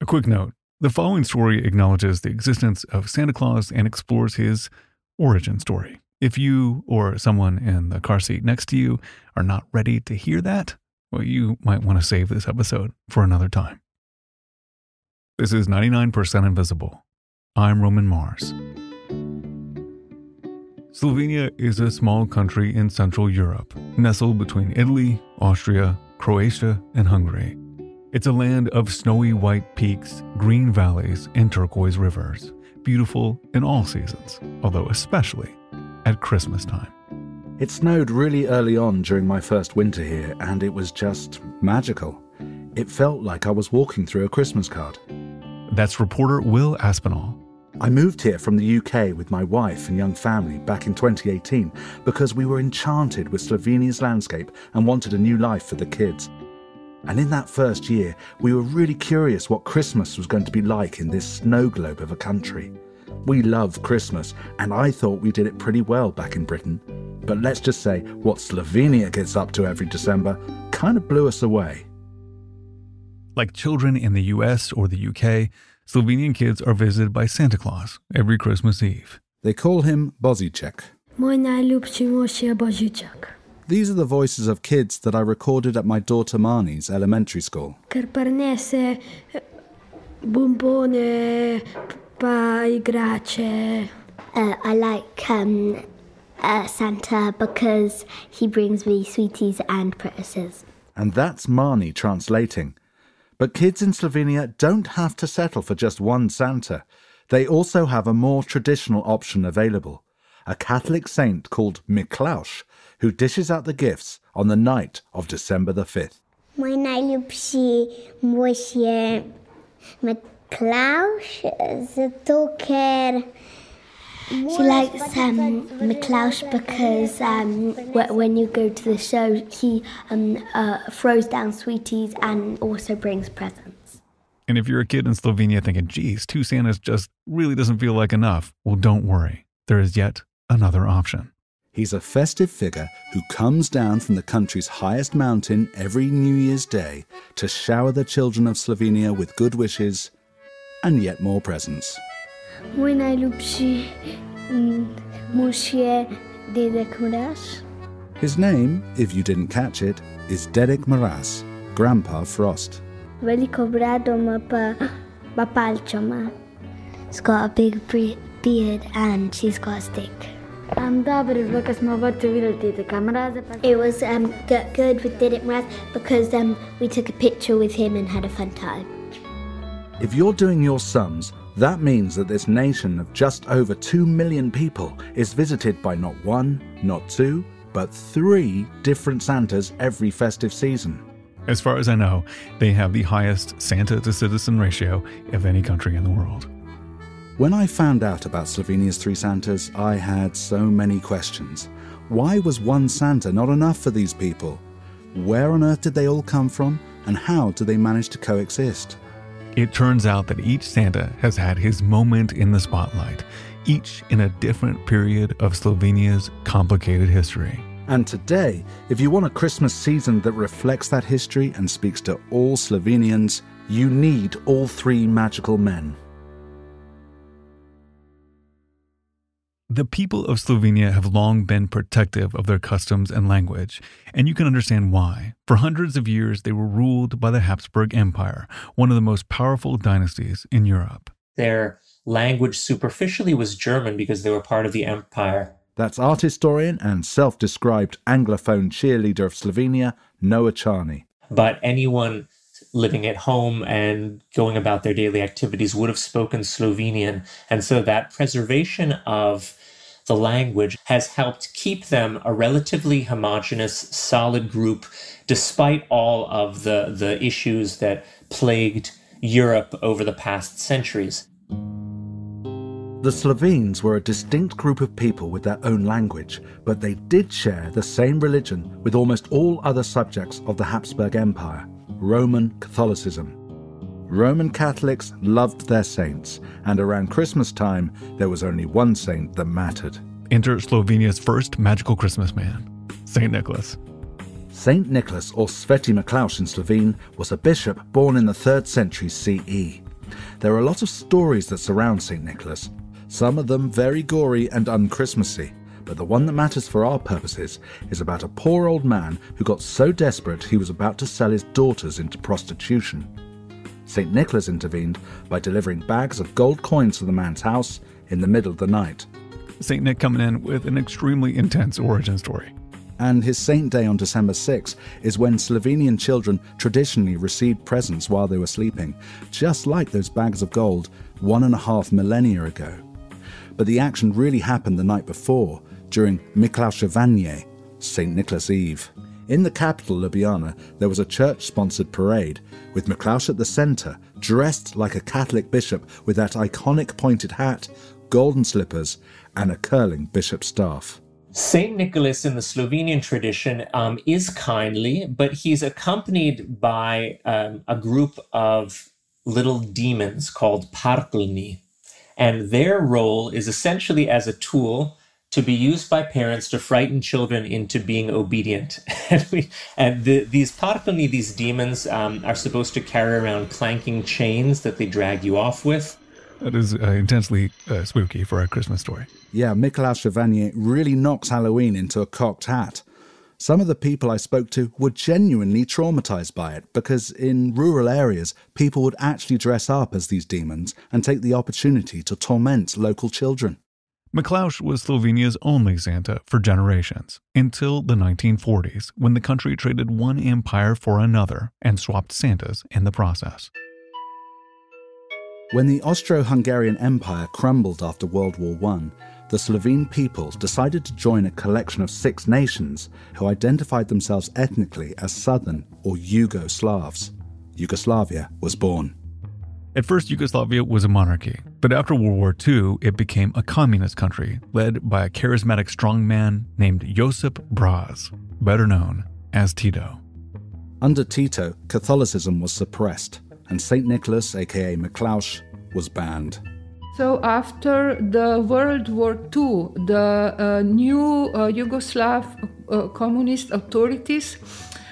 A quick note, the following story acknowledges the existence of Santa Claus and explores his origin story. If you or someone in the car seat next to you are not ready to hear that, well, you might want to save this episode for another time. This is 99% Invisible. I'm Roman Mars. Slovenia is a small country in Central Europe, nestled between Italy, Austria, Croatia, and Hungary. It's a land of snowy white peaks, green valleys, and turquoise rivers, beautiful in all seasons, although especially at Christmastime. It snowed really early on during my first winter here, and it was just magical. It felt like I was walking through a Christmas card. That's reporter Will Aspinall. I moved here from the UK with my wife and young family back in 2018 because we were enchanted with Slovenia's landscape and wanted a new life for the kids. And in that first year, we were really curious what Christmas was going to be like in this snow globe of a country. We love Christmas, and I thought we did it pretty well back in Britain. But let's just say what Slovenia gets up to every December kind of blew us away. Like children in the US or the UK, Slovenian kids are visited by Santa Claus every Christmas Eve. They call him Božiček. Môj najljubši mož je Božiček. These are the voices of kids that I recorded at my daughter Marnie's elementary school. Ker prinese bombone pa igrače. I like Santa because he brings me sweeties and purses. And that's Marnie translating. But kids in Slovenia don't have to settle for just one Santa. They also have a more traditional option available, a Catholic saint called Miklaus, who dishes out the gifts on the night of December the 5th. Mój najljubši mož je Miklaus, zato ker... She likes Miklaus because when you go to the show, he throws down sweeties and also brings presents. And if you're a kid in Slovenia thinking, geez, 2 Santas just really doesn't feel like enough, well, don't worry. There is yet another option. He's a festive figure who comes down from the country's highest mountain every New Year's Day to shower the children of Slovenia with good wishes and yet more presents. Môj najljubši mož je Dedek Mraz. His name, if you didn't catch it, is Dedek Mraz, Grandpa Frost. Veliko brado ima pa palčo ima. He's got a big beard and she's got a stick. Dobro je bilo, ko smo v vrtu videli Dedeka Mraza. It was good with Dedek Mraz because we took a picture with him and had a fun time. If you're doing your sums, that means that this nation of just over 2 million people is visited by not 1, not 2, but 3 different Santas every festive season. As far as I know, they have the highest Santa to citizen ratio of any country in the world. When I found out about Slovenia's 3 Santas, I had so many questions. Why was one Santa not enough for these people? Where on earth did they all come from, and how did they manage to coexist? It turns out that each Santa has had his moment in the spotlight, each in a different period of Slovenia's complicated history. And today, if you want a Christmas season that reflects that history and speaks to all Slovenians, you need all 3 magical men. The people of Slovenia have long been protective of their customs and language, and you can understand why. For hundreds of years, they were ruled by the Habsburg Empire, one of the most powerful dynasties in Europe. Their language superficially was German because they were part of the empire. That's art historian and self-described Anglophone cheerleader of Slovenia, Noah Charney. But anyone living at home and going about their daily activities would have spoken Slovenian. And so that preservation of the language has helped keep them a relatively homogeneous, solid group, despite all of the issues that plagued Europe over the past centuries. The Slovenes were a distinct group of people with their own language, but they did share the same religion with almost all other subjects of the Habsburg Empire, Roman Catholicism. Roman Catholics loved their saints, and around Christmas time, there was only one saint that mattered. Enter Slovenia's first magical Christmas man, St. Nicholas. Saint Nicholas, or Sveti Miklaus in Slovene, was a bishop born in the 3rd century CE. There are a lot of stories that surround St. Nicholas, some of them very gory and un-Christmassy, but the one that matters for our purposes is about a poor old man who got so desperate he was about to sell his daughters into prostitution. St. Nicholas intervened by delivering bags of gold coins to the man's house in the middle of the night. St. Nick coming in with an extremely intense origin story. And his saint day on December 6 is when Slovenian children traditionally received presents while they were sleeping, just like those bags of gold 1.5 millennia ago. But the action really happened the night before, during Miklavševanje, St. Nicholas Eve. In the capital, Ljubljana, there was a church-sponsored parade, with Miklaus at the centre, dressed like a Catholic bishop with that iconic pointed hat, golden slippers, and a curling bishop's staff. Saint Nicholas in the Slovenian tradition is kindly, but he's accompanied by a group of little demons called parklni. And their role is essentially as a tool to be used by parents to frighten children into being obedient. These parklni, these demons, are supposed to carry around clanking chains that they drag you off with. That is intensely spooky for a Christmas story. Yeah, Miklavševanje really knocks Halloween into a cocked hat. Some of the people I spoke to were genuinely traumatized by it because in rural areas, people would actually dress up as these demons and take the opportunity to torment local children. Miklaus was Slovenia's only Santa for generations, until the 1940s, when the country traded one empire for another and swapped Santas in the process. When the Austro-Hungarian Empire crumbled after World War I, the Slovene people decided to join a collection of 6 nations who identified themselves ethnically as Southern or Yugoslavs. Yugoslavia was born. At first, Yugoslavia was a monarchy, but after World War II, it became a communist country led by a charismatic strongman named Josip Broz, better known as Tito. Under Tito, Catholicism was suppressed, and St. Nicholas, aka Miklaus, was banned. So after the World War II, the new Yugoslav communist authorities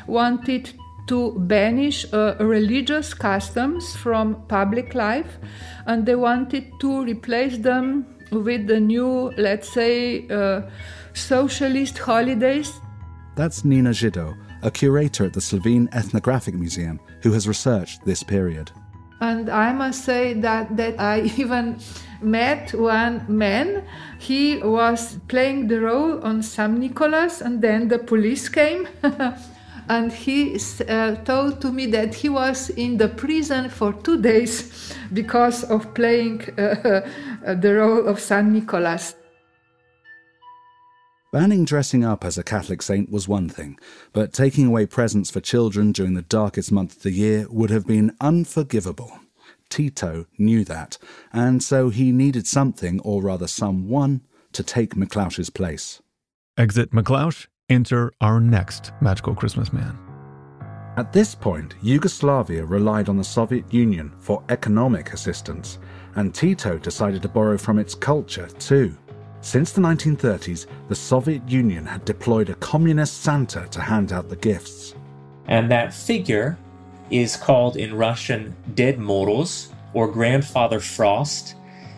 wanted to banish religious customs from public life, and they wanted to replace them with the new, let's say, socialist holidays. That's Nina Žido, a curator at the Slovene Ethnographic Museum who has researched this period. And I must say that I even met one man. He was playing the role on St. Nicholas, and then the police came. And he told to me that he was in the prison for 2 days because of playing the role of St. Nicholas. Banning dressing up as a Catholic saint was one thing, but taking away presents for children during the darkest month of the year would have been unforgivable. Tito knew that, and so he needed something, or rather someone, to take Miklaus's place. Exit Miklaus, enter our next magical Christmas man. At this point, Yugoslavia relied on the Soviet Union for economic assistance, and Tito decided to borrow from its culture too. Since the 1930s, the Soviet Union had deployed a communist Santa to hand out the gifts. And that figure is called in Russian Ded Moroz, or Grandfather Frost.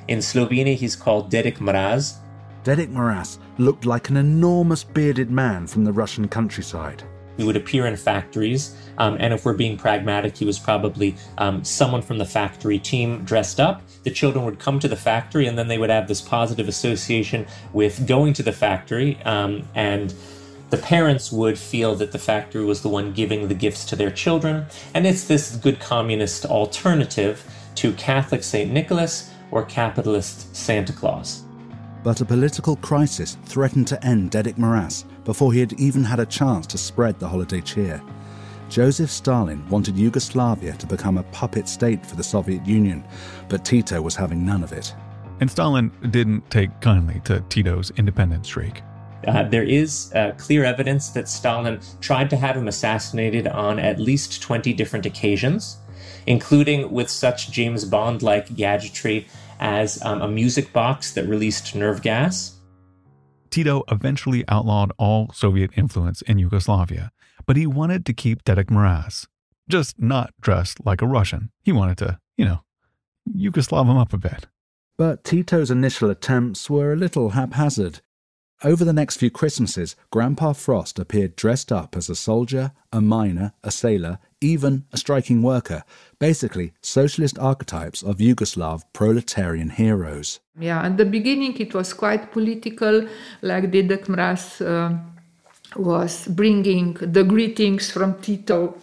In Slovenia, he's called Dedek Mraz. Dedek Mraz looked like an enormous bearded man from the Russian countryside. He would appear in factories, and if we're being pragmatic, he was probably someone from the factory team dressed up. The children would come to the factory, and then they would have this positive association with going to the factory, and the parents would feel that the factory was the one giving the gifts to their children. And it's this good communist alternative to Catholic St. Nicholas or capitalist Santa Claus. But a political crisis threatened to end Dedek Mraz before he had even had a chance to spread the holiday cheer. Joseph Stalin wanted Yugoslavia to become a puppet state for the Soviet Union, but Tito was having none of it. And Stalin didn't take kindly to Tito's independence streak. There is clear evidence that Stalin tried to have him assassinated on at least 20 different occasions, including with such James Bond-like gadgetry as a music box that released nerve gas. Tito eventually outlawed all Soviet influence in Yugoslavia, but he wanted to keep Dedek Mraz, just not dressed like a Russian. He wanted to, Yugoslav him up a bit. But Tito's initial attempts were a little haphazard. Over the next few Christmases, Grandpa Frost appeared dressed up as a soldier, a miner, a sailor, even a striking worker, basically socialist archetypes of Yugoslav proletarian heroes. Yeah, at the beginning it was quite political, like Dedek Mraz was bringing the greetings from Tito.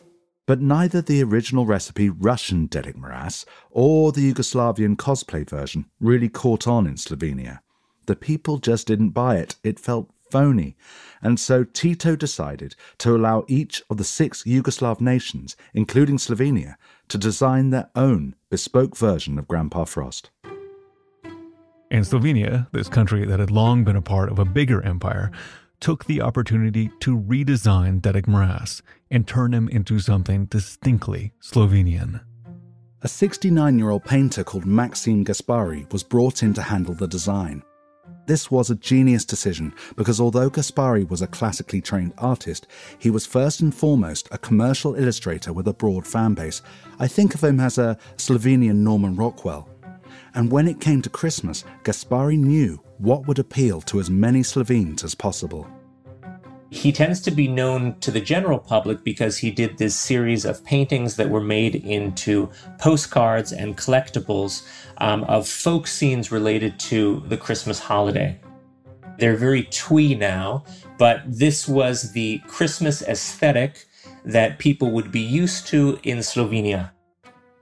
But neither the original recipe Russian Dedek Mraz or the Yugoslavian cosplay version really caught on in Slovenia. The people just didn't buy it. It felt phony. And so Tito decided to allow each of the 6 Yugoslav nations, including Slovenia, to design their own bespoke version of Grandpa Frost. And Slovenia, this country that had long been a part of a bigger empire, took the opportunity to redesign Dedek Mraz and turn him into something distinctly Slovenian. A 69-year-old painter called Maxim Gaspari was brought in to handle the design. This was a genius decision because although Gaspari was a classically trained artist, he was first and foremost a commercial illustrator with a broad fan base. I think of him as a Slovenian Norman Rockwell. And when it came to Christmas, Gaspari knew what would appeal to as many Slovenes as possible. He tends to be known to the general public because he did this series of paintings that were made into postcards and collectibles of folk scenes related to the Christmas holiday. They're very twee now, but this was the Christmas aesthetic that people would be used to in Slovenia.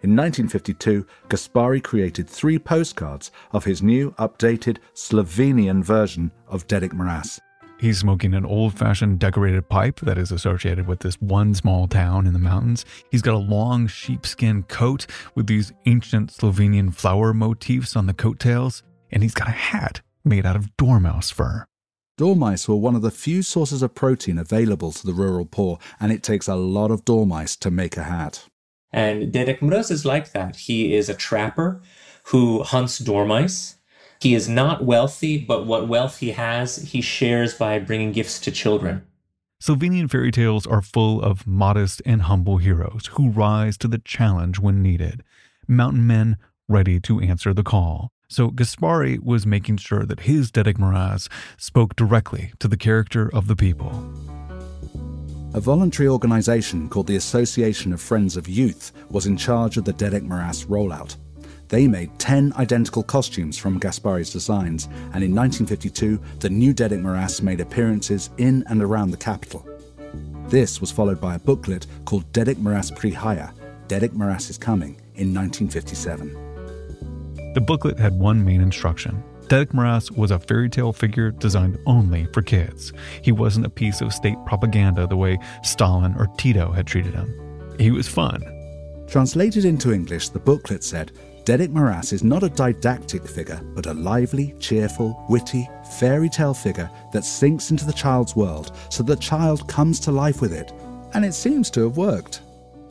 In 1952, Gaspari created 3 postcards of his new, updated Slovenian version of Dedek Mraz. He's smoking an old-fashioned decorated pipe that is associated with this one small town in the mountains. He's got a long sheepskin coat with these ancient Slovenian flower motifs on the coattails, and he's got a hat made out of dormouse fur. Dormice were one of the few sources of protein available to the rural poor, and it takes a lot of dormice to make a hat. And Dedek Mraz is like that. He is a trapper who hunts dormice. He is not wealthy, but what wealth he has, he shares by bringing gifts to children. Slovenian fairy tales are full of modest and humble heroes who rise to the challenge when needed. Mountain men ready to answer the call. So Gaspari was making sure that his Dedek Mraz spoke directly to the character of the people. A voluntary organisation called the Association of Friends of Youth was in charge of the Dedek Mraz rollout. They made 10 identical costumes from Gaspari's designs, and in 1952, the new Dedek Mraz made appearances in and around the capital. This was followed by a booklet called Dedek Mraz Prihaja, Dedek Mraz is Coming, in 1957. The booklet had one main instruction. Dedek Mraz was a fairy tale figure designed only for kids. He wasn't a piece of state propaganda the way Stalin or Tito had treated him. He was fun. Translated into English, the booklet said, Dedek Mraz is not a didactic figure, but a lively, cheerful, witty, fairy tale figure that sinks into the child's world so the child comes to life with it. And it seems to have worked.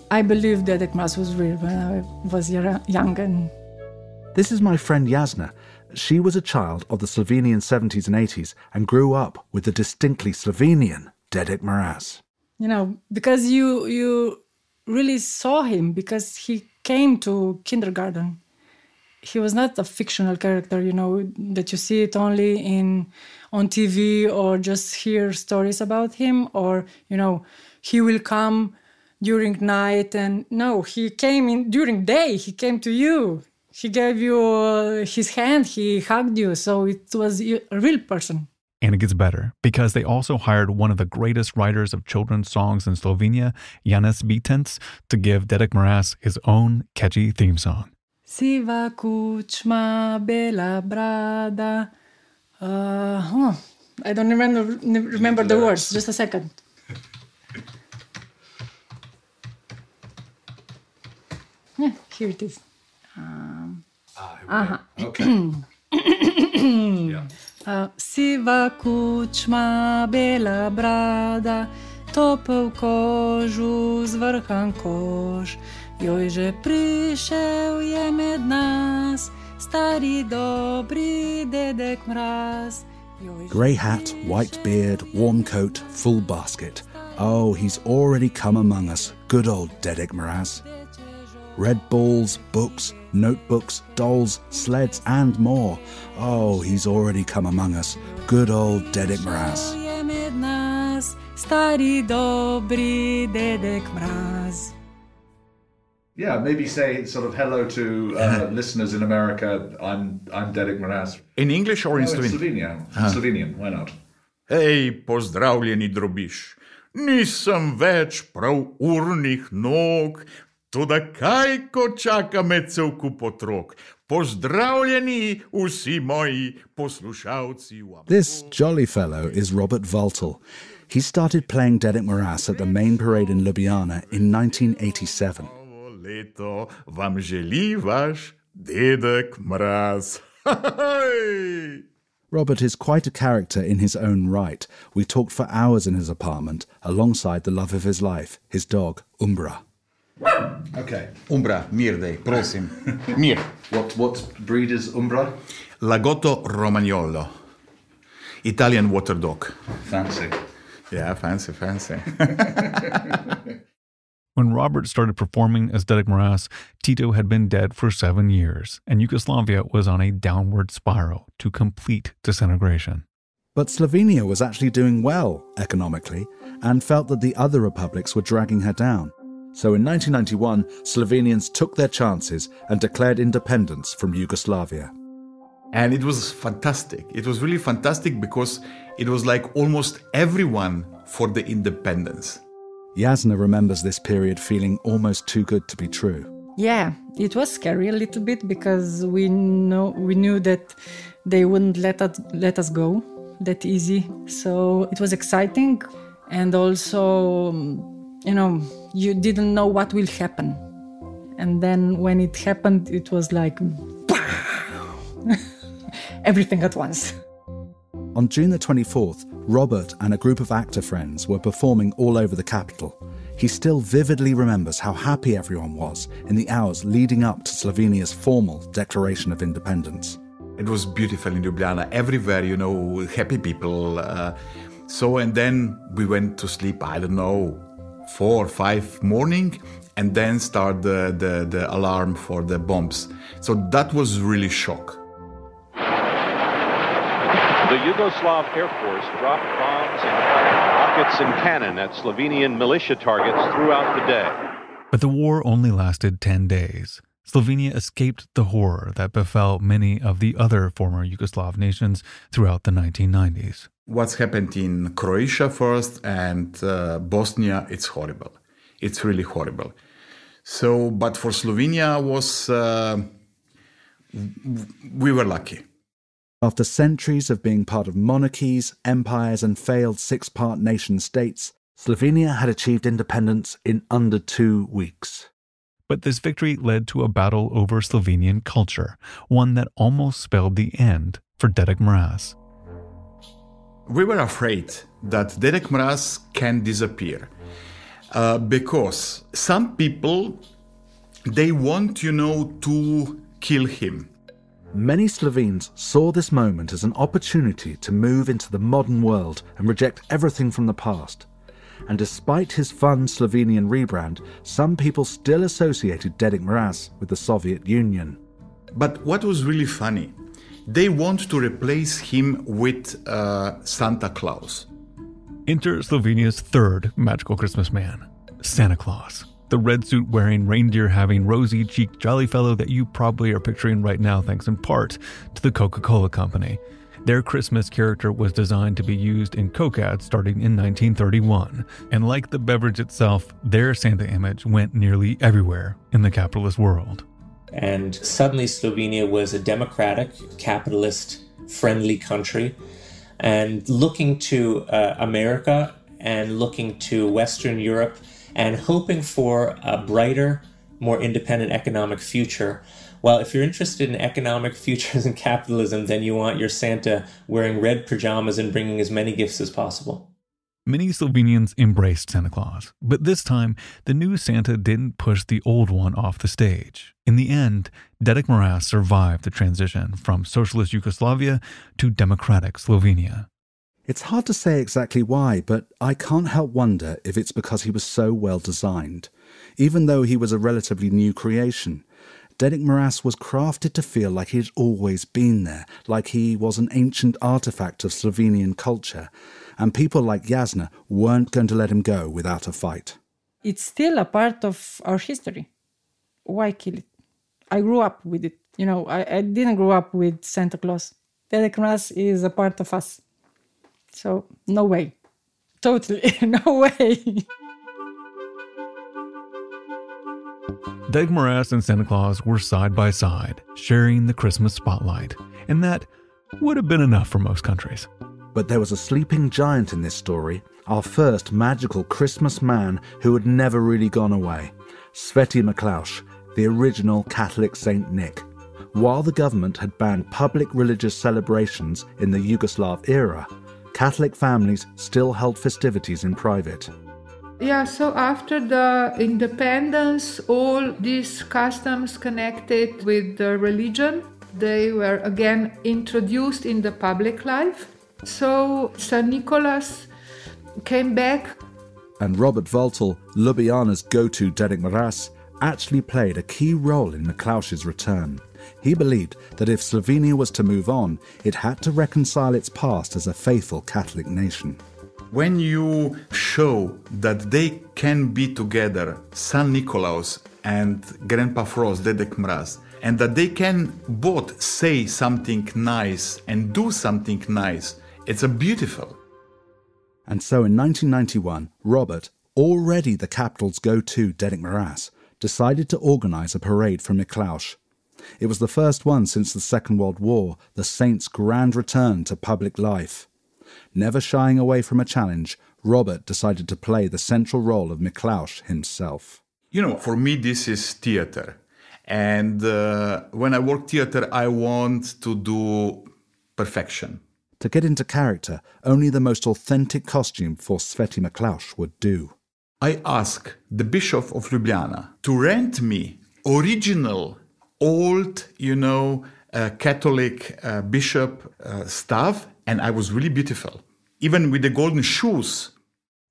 I believe Dedek Mraz was real when I was young. And this is my friend Jasna. She was a child of the Slovenian 70s and 80s and grew up with the distinctly Slovenian Dedek Mraz. You know, because you really saw him, because he came to kindergarten. He was not a fictional character, you know, that you see it only on TV or just hear stories about him, or, you know, he will come during night. And no, he came in during day. He came to you. He gave you his hand. He hugged you. So it was a real person. And it gets better, because they also hired one of the greatest writers of children's songs in Slovenia, Janez Bitenc, to give Dedek Mraz his own catchy theme song. Siva kučma, bela brada. I don't remember the words. Just a second. Yeah, here it is. Okay. Yeah. Siva kučma, bela brada, topel kožu, zvrhan koš, joj že prišel je med nas, stari dobri Dedek Mraz. Grey hat, white beard, warm coat, full basket. Oh, he's already come among us, good old Dedek Mraz. Red balls, books, notebooks, dolls, sleds and more. Oh, he's already come among us. Good old Dedek Mraz. Yeah, maybe say sort of hello to listeners in America. I'm Dedek Mraz. In English or in Slovenian? Slovenian, why not? Hej, pozdravljeni drobiš. Nisem več prav urnih nog, toda kaj ko čaka me cel kup otrok. Pozdravljeni vsi moji poslušalci. This jolly fellow is Robert Valtel. He started playing Dedek Mraz at the main parade in Ljubljana in 1987. Leto vam želi vaš Dedek Mraz. Robert is quite a character in his own right. We talked for hours in his apartment, alongside the love of his life, his dog, Umbra. Okay. Umbra, mir dej, prosim. Mir. What breed is Umbra? Lagotto Romagnolo. Italian water dog. Fancy. Yeah, fancy. When Robert started performing as Dedek Mraz, Tito had been dead for 7 years, and Yugoslavia was on a downward spiral to complete disintegration. But Slovenia was actually doing well economically and felt that the other republics were dragging her down. So in 1991, Slovenians took their chances and declared independence from Yugoslavia. And it was fantastic. It was really fantastic because it was like almost everyone for the independence. Jasna remembers this period feeling almost too good to be true. Yeah, it was scary a little bit because we knew that they wouldn't let us go that easy. So it was exciting, and also, you didn't know what will happen. And then when it happened, it was like everything at once. On June the 24th, Robert and a group of actor friends were performing all over the capital. He still vividly remembers how happy everyone was in the hours leading up to Slovenia's formal declaration of independence. It was beautiful in Ljubljana, everywhere, happy people. And then we went to sleep, 4 or 5 morning, and then start the alarm for the bombs. So that was really shock. The Yugoslav Air Force dropped bombs and rockets and cannon at Slovenian militia targets throughout the day. But the war only lasted 10 days. Slovenia escaped the horror that befell many of the other former Yugoslav nations throughout the 1990s. What's happened in Croatia first and Bosnia, it's horrible. It's really horrible. So, but for Slovenia we were lucky. After centuries of being part of monarchies, empires and failed 6-part nation states, Slovenia had achieved independence in under 2 weeks. But this victory led to a battle over Slovenian culture, one that almost spelled the end for Dedek Mraz. We were afraid that Dedek Mraz can disappear because some people, they want, to kill him. Many Slovenes saw this moment as an opportunity to move into the modern world and reject everything from the past. And despite his fun Slovenian rebrand, some people still associated Dedek Mraz with the Soviet Union. But what was really funny, they want to replace him with Santa Claus. Enter Slovenia's third magical Christmas man, Santa Claus. The red suit wearing, reindeer having, rosy cheeked jolly fellow that you probably are picturing right now thanks in part to the Coca-Cola Company. Their Christmas character was designed to be used in Coke ads starting in 1931. And like the beverage itself, their Santa image went nearly everywhere in the capitalist world. And suddenly Slovenia was a democratic, capitalist, friendly country. And looking to America and looking to Western Europe and hoping for a brighter, more independent economic future. Well, if you're interested in economic futures and capitalism, then you want your Santa wearing red pajamas and bringing as many gifts as possible. Many Slovenians embraced Santa Claus, but this time, the new Santa didn't push the old one off the stage. In the end, Dedek Mraz survived the transition from socialist Yugoslavia to democratic Slovenia. It's hard to say exactly why, but I can't help wonder if it's because he was so well designed. Even though he was a relatively new creation, Dedek Mraz was crafted to feel like he had always been there, like he was an ancient artifact of Slovenian culture, and people like Jasna weren't going to let him go without a fight. It's still a part of our history. Why kill it? I grew up with it. I didn't grow up with Santa Claus. Dedek Mraz is a part of us. So, no way. Totally, no way. Dedek Mraz and Santa Claus were side by side, sharing the Christmas spotlight, and that would have been enough for most countries. But there was a sleeping giant in this story, our first magical Christmas man who had never really gone away, Sveti Miklauš, the original Catholic Saint Nick. While the government had banned public religious celebrations in the Yugoslav era, Catholic families still held festivities in private. Yeah, so after the independence, all these customs connected with the religion, they were again introduced in the public life. So St. Nicholas came back. And Robert Voltel, Ljubljana's go-to Dedek Mraz, actually played a key role in Miklauš's return. He believed that if Slovenia was to move on, it had to reconcile its past as a faithful Catholic nation. When you show that they can be together, St. Nicholas and Grandpa Frost, Dedek Mraz, and that they can both say something nice and do something nice, it's a beautiful. And so in 1991, Robert, already the capital's go-to Dedek Mraz, decided to organise a parade for Miklauš. It was the first one since the Second World War, the saint's grand return to public life. Never shying away from a challenge, Robert decided to play the central role of Miklauš himself. For me this is theatre. And when I work theatre, I want to do perfection. To get into character, only the most authentic costume for Sveti Miklauš would do. I asked the Bishop of Ljubljana to rent me original, old, Catholic bishop stuff, and I was really beautiful, even with the golden shoes.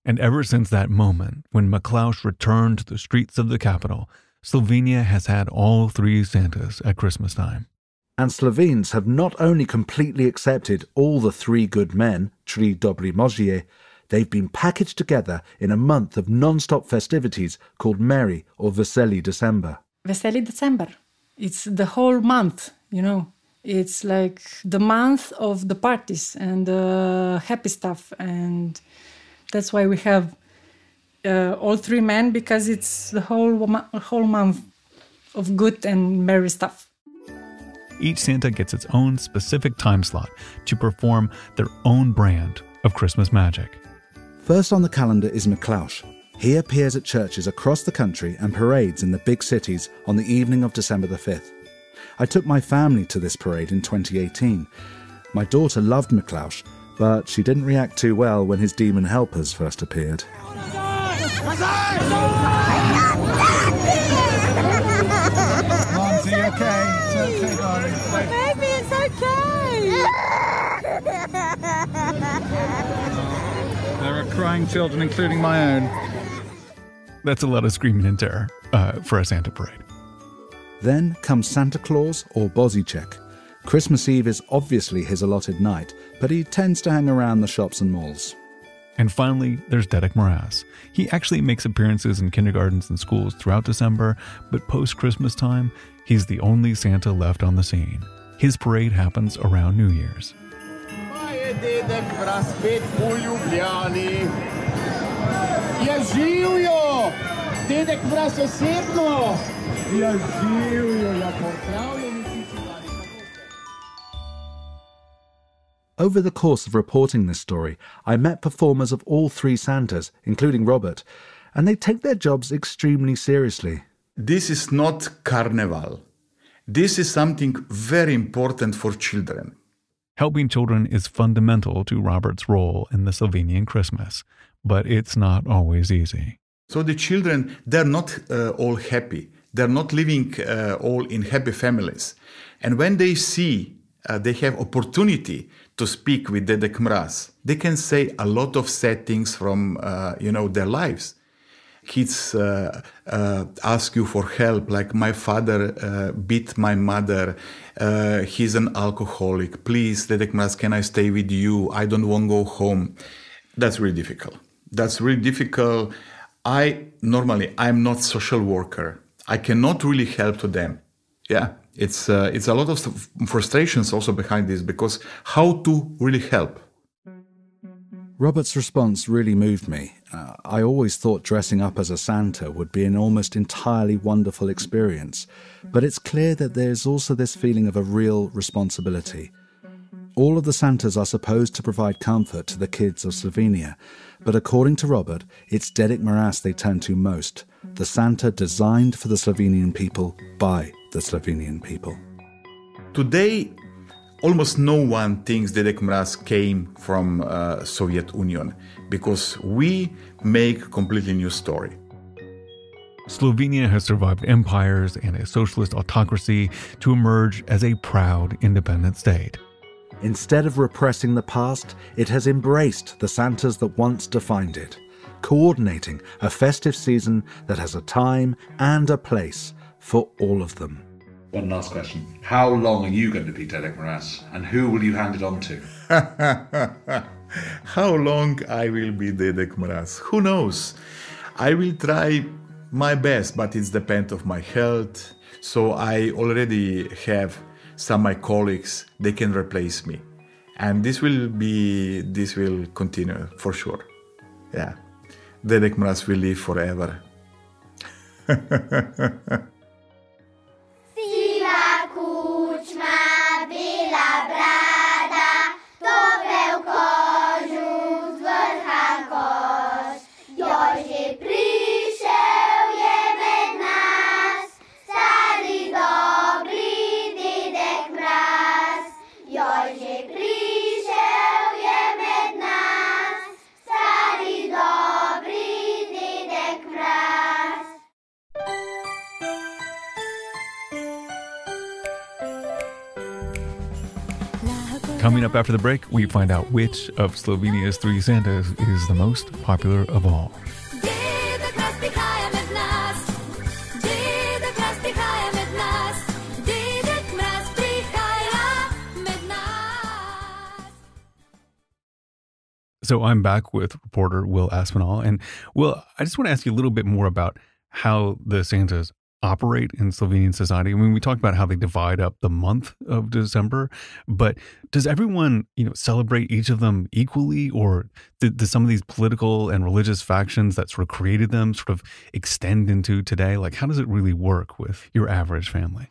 And ever since that moment, when Miklauš returned to the streets of the capital, Slovenia has had all three Santas at Christmastime. And Slovenes have not only completely accepted all the three good men, Tri Dobri Možje, they've been packaged together in a month of non-stop festivities called Merry or Veseli December. Veseli December. It's the whole month, It's like the month of the parties and the happy stuff. And that's why we have all three men, because it's the whole month of good and merry stuff. Each Santa gets its own specific time slot to perform their own brand of Christmas magic. First on the calendar is Miklauš. He appears at churches across the country and parades in the big cities on the evening of December the 5th. I took my family to this parade in 2018. My daughter loved Miklauš, but she didn't react too well when his demon helpers first appeared. Monty, okay? It's okay, darling. Baby, it's okay! There are crying children, including my own. That's a lot of screaming and terror for a Santa parade. Then comes Santa Claus or Božiček. Christmas Eve is obviously his allotted night, but he tends to hang around the shops and malls. And finally, there's Dedek Mraz. He actually makes appearances in kindergartens and schools throughout December, but post-Christmas time, he's the only Santa left on the scene. His parade happens around New Year's. Over the course of reporting this story, I met performers of all three Santas, including Robert, and they take their jobs extremely seriously. This is not carnival. This is something very important for children. Helping children is fundamental to Robert's role in the Slovenian Christmas, but it's not always easy. So the children, they're not all happy. They're not living all in happy families. And when they see they have opportunity to speak with Dedek Mraz, they can say a lot of sad things from their lives. kids ask you for help, like my father beat my mother, he's an alcoholic, please, Dedek Mraz, can I stay with you? I don't want to go home. That's really difficult. I'm not social worker. I cannot really help to them. Yeah, it's a lot of frustrations also behind this, because how to really help? Robert's response really moved me. I always thought dressing up as a Santa would be an almost entirely wonderful experience, but it's clear that there's also this feeling of a real responsibility. All of the Santas are supposed to provide comfort to the kids of Slovenia, but according to Robert, it's Dedek Mraz they turn to most, the Santa designed for the Slovenian people by the Slovenian people. Today, almost no one thinks Dedek Mraz came from Soviet Union, because we make a completely new story. Slovenia has survived empires and a socialist autocracy to emerge as a proud independent state. Instead of repressing the past, it has embraced the Santas that once defined it, coordinating a festive season that has a time and a place for all of them. One last question. How long are you going to be Dedek Mraz, and who will you hand it on to? How long I will be Dedek Mraz? Who knows? I will try my best, but it depends on my health. So I already have some of my colleagues, they can replace me. And this will continue for sure. Yeah. Dedek Mraz will live forever. Coming up after the break, we find out which of Slovenia's three Santas is the most popular of all. So I'm back with reporter Will Aspinall. And Will, I just want to ask you a little bit more about how the Santas operate in Slovenian society. I mean, we talked about how they divide up the month of December, but does everyone, celebrate each of them equally, or do some of these political and religious factions that sort of created them sort of extend into today? Like, how does it really work with your average family?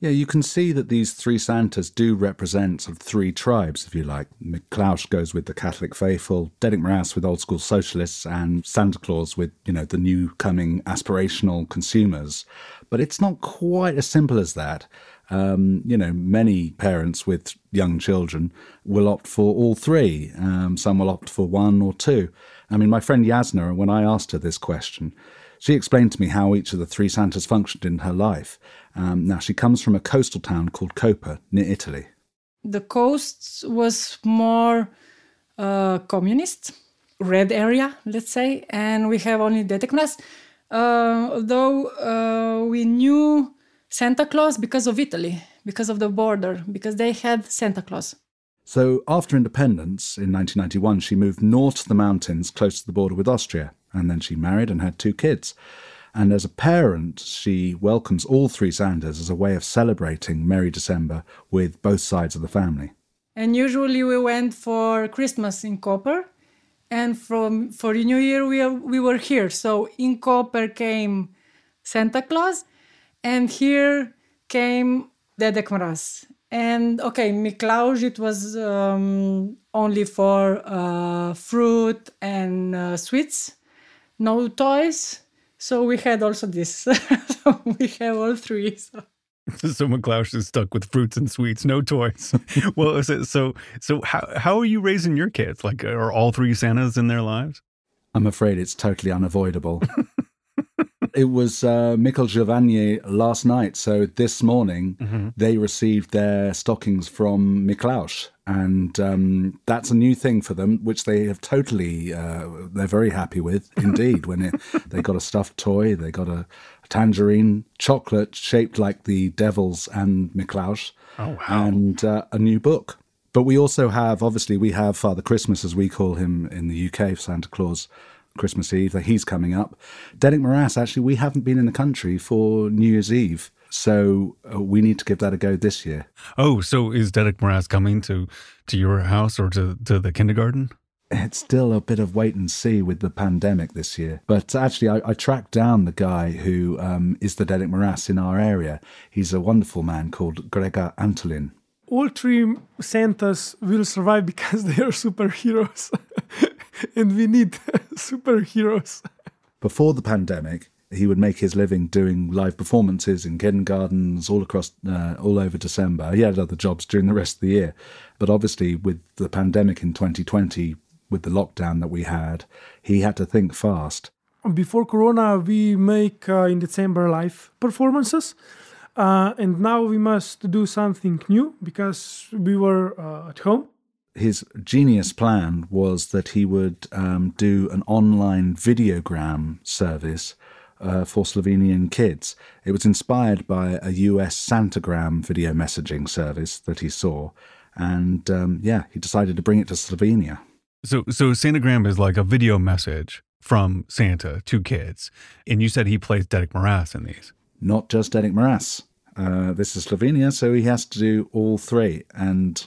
Yeah, you can see that these three Santas do represent sort of three tribes, if you like. Miklaus goes with the Catholic faithful, Dedek Mraz with old school socialists, and Santa Claus with, the new coming aspirational consumers. But it's not quite as simple as that. Many parents with young children will opt for all three. Some will opt for one or two. I mean, my friend Jasna, when I asked her this question, she explained to me how each of the three Santas functioned in her life. Now, she comes from a coastal town called Koper, near Italy. The coast was more communist, red area, let's say, and we have only Dedek Mraz. Although we knew Santa Claus because of Italy, because of the border, because they had Santa Claus. So after independence in 1991, she moved north to the mountains close to the border with Austria, and then she married and had 2 kids. And as a parent, she welcomes all 3 Santas as a way of celebrating Merry December with both sides of the family. And usually we went for Christmas in Koper, and for New Year we were here. So in Koper came Santa Claus, and here came Dedek Mraz. And okay, Miklaus, it was only for fruit and sweets, no toys. So we had also this. So we have all 3. So Miklaus is stuck with fruits and sweets, no toys. Well, so how are you raising your kids? Like, are all 3 Santas in their lives? I'm afraid it's totally unavoidable. It was Mikkel Giovanni last night. So this morning, they received their stockings from Miklaus. And that's a new thing for them, which they have totally, they're very happy with indeed. They got a stuffed toy, they got a tangerine, chocolate shaped like the devils and Miklaus, and a new book. But we also have, obviously, we have Father Christmas, as we call him in the UK, Santa Claus, Christmas Eve. He's coming up. Derek Morass, actually, we haven't been in the country for New Year's Eve. So we need to give that a go this year. Oh, so is Derek Morass coming to your house or to the kindergarten? It's still a bit of wait and see with the pandemic this year. But actually, I tracked down the guy who is the Derek Morass in our area. He's a wonderful man called Gregor Antolin. All three Santas will survive because they are superheroes. And we need superheroes. Before the pandemic, he would make his living doing live performances in kindergartens all over December. He had other jobs during the rest of the year. But obviously, with the pandemic in 2020, with the lockdown that we had, he had to think fast. Before Corona, we make in December live performances. And now we must do something new because we were at home. His genius plan was that he would do an online videogram service for Slovenian kids. It was inspired by a US Santagram video messaging service that he saw. And he decided to bring it to Slovenia. So Santagram is like a video message from Santa to kids. And you said he plays Derek Morass in these. Not just Derek Morass. This is Slovenia, so he has to do all three. And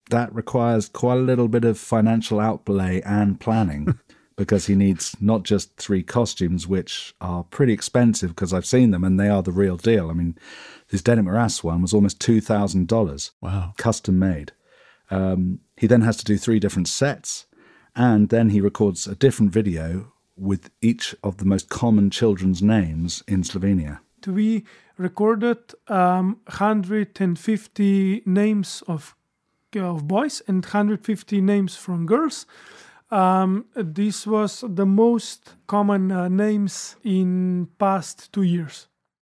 that requires quite a little bit of financial outlay and planning because he needs not just 3 costumes, which are pretty expensive because I've seen them and they are the real deal. I mean, this Derek Morass one was almost $2,000. Wow. Custom made. He then has to do 3 different sets, and then he records a different video with each of the most common children's names in Slovenia. We recorded 150 names of boys and 150 names from girls. This was the most common names in past 2 years.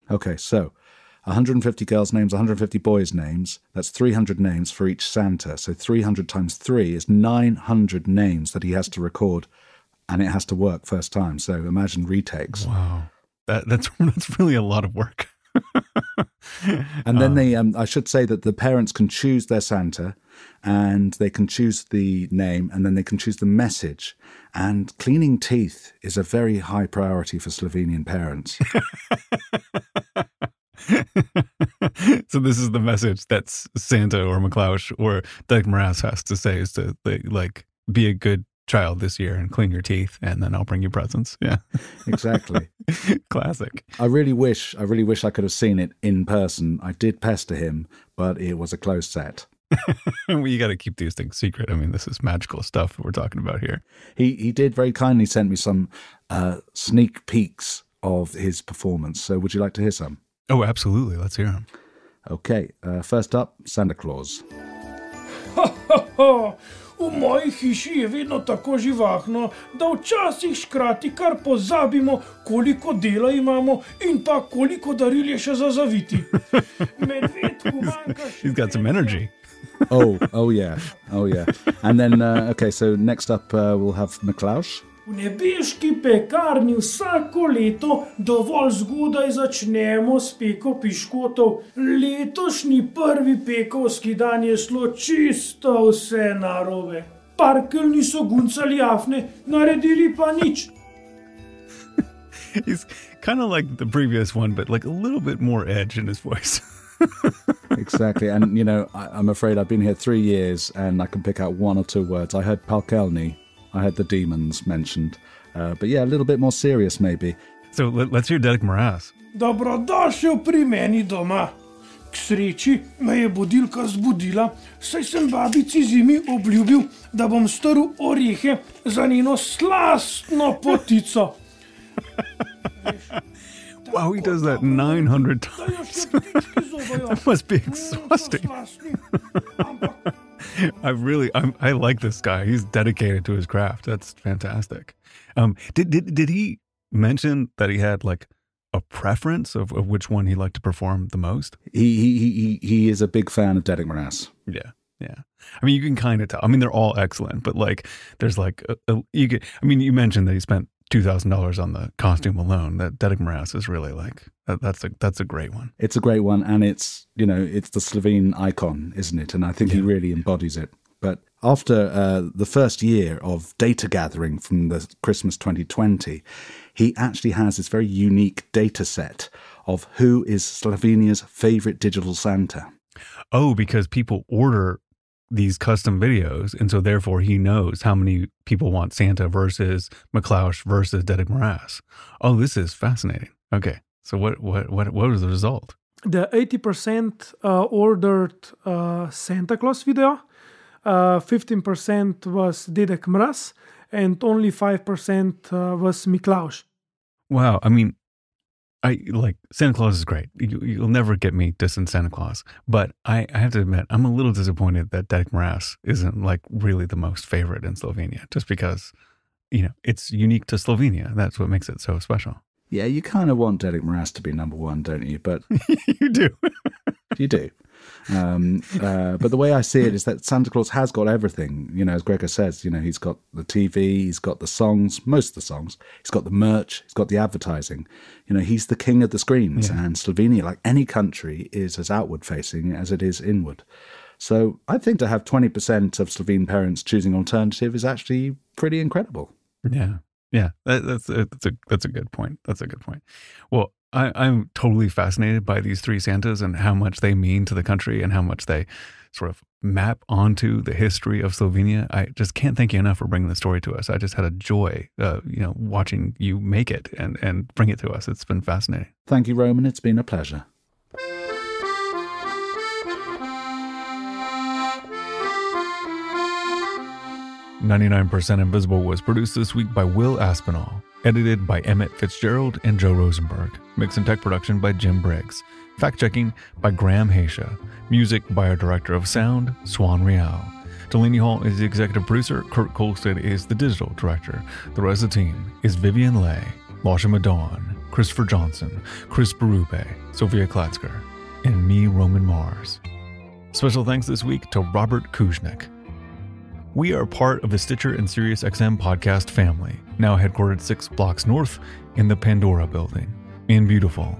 Okay, so 150 girls' names, 150 boys' names. That's 300 names for each Santa. So 300 times 3 is 900 names that he has to record, and it has to work first time. So imagine retakes. Wow. That's really a lot of work. And then I should say that the parents can choose their Santa, and they can choose the name, and then they can choose the message. And cleaning teeth is a very high priority for Slovenian parents. So this is the message that Santa or Miklaus or Derek Morass has to say is to be a good child this year and clean your teeth, and then I'll bring you presents. Yeah, exactly. Classic. I really wish I could have seen it in person. I did pester him, but it was a closed set. Well, you got to keep these things secret. I mean, this is magical stuff we're talking about here. He did very kindly send me some sneak peeks of his performance. So would you like to hear some? Oh, absolutely. Let's hear them. Okay, first up, Santa Claus. V moji hiši je vedno tako živahno, da včasih škrati kar pozabimo, koliko dela imamo in pa koliko daril je še za zaviti. Medvedku manjka še... He's got some energy. Oh yeah. And then, okay, so next up we'll have Miklaus. V nebeški pekarni vsako leto dovolj zgodaj začnemo s peko piškotov. Letošnji prvi pekovski dan je šlo čisto vse narobe. Parkelj niso guncali afne, naredili pa nič. He's kind of like the previous one, but like a little bit more edge in his voice. Exactly. And, I'm afraid I've been here 3 years and I can pick out 1 or 2 words. I heard Palkelny. I had the demons mentioned. But yeah, a little bit more serious maybe. So let's hear Derek Morass. Dobrodošel pri meni doma. K sreči me je budilka zbudila, saj sem babici zimi obljubil, da bom strl orehe za njeno slastno potico. Wow, he does that 900 times. That must be exhausting. I like this guy. He's dedicated to his craft. That's fantastic. Did he mention that he had like a preference of which one he liked to perform the most? He is a big fan of Derek Morass. Yeah. Yeah. I mean, you can kind of tell. I mean, they're all excellent, but like, there's like, you mentioned that he spent $2,000 on the costume alone. That Derek Morass is really like, that's a great one. It's a great one. And it's the Slovene icon, isn't it? And I think he really embodies it. But after the first year of data gathering from the Christmas 2020, he actually has this very unique data set of who is Slovenia's favorite digital Santa. Oh, because people order these custom videos, and so therefore he knows how many people want Santa versus McCloush versus Derek Morass. Oh, this is fascinating. Okay, so what was the result? The 80% ordered Santa Claus video, 15% was Derek Morass, and only 5% was McCloush. Wow, I mean, I like Santa Claus is great. You'll never get me dissing Santa Claus, but I have to admit I'm a little disappointed that Derek Morass isn't like really the most favorite in Slovenia, just because it's unique to Slovenia. That's what makes it so special. Yeah, you kind of want Derek Morass to be number one, don't you? But you do. You do. But the way I see it is that Santa Claus has got everything. As Gregor says, he's got the TV, he's got the songs, most of the songs, he's got the merch, he's got the advertising. He's the king of the screens. Yeah. And Slovenia, like any country, is as outward facing as it is inward. So I think to have 20% of Slovene parents choosing alternative is actually pretty incredible. Yeah. Yeah, that's a good point. That's a good point. Well, I'm totally fascinated by these three Santas and how much they mean to the country and how much they sort of map onto the history of Slovenia. I just can't thank you enough for bringing the story to us. I just had a joy, watching you make it and bring it to us. It's been fascinating. Thank you, Roman. It's been a pleasure. "99% Invisible" was produced this week by Will Aspinall, edited by Emmett Fitzgerald and Joe Rosenberg, mix and tech production by Jim Briggs, fact-checking by Graham Haysha, music by our director of sound, Swan Real. Delaney Hall is the executive producer, Kurt Kolstad is the digital director. The rest of the team is Vivian Lay, Lasha Madon, Christopher Johnson, Chris Berube, Sophia Klatzker, and me, Roman Mars. Special thanks this week to Robert Kuznick. We are part of the Stitcher and SiriusXM podcast family, now headquartered 6 blocks north in the Pandora building, in beautiful,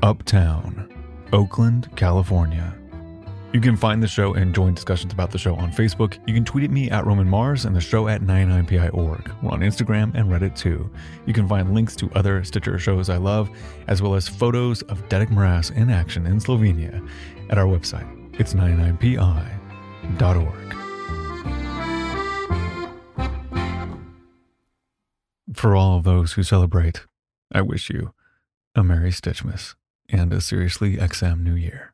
uptown, Oakland, California. You can find the show and join discussions about the show on Facebook. You can tweet at me at Roman Mars and the show at 99pi.org. We're on Instagram and Reddit too. You can find links to other Stitcher shows I love, as well as photos of Derek Morass in action in Slovenia at our website. It's 99pi.org. For all of those who celebrate, I wish you a Merry Stitchmas and a Seriously XM New Year.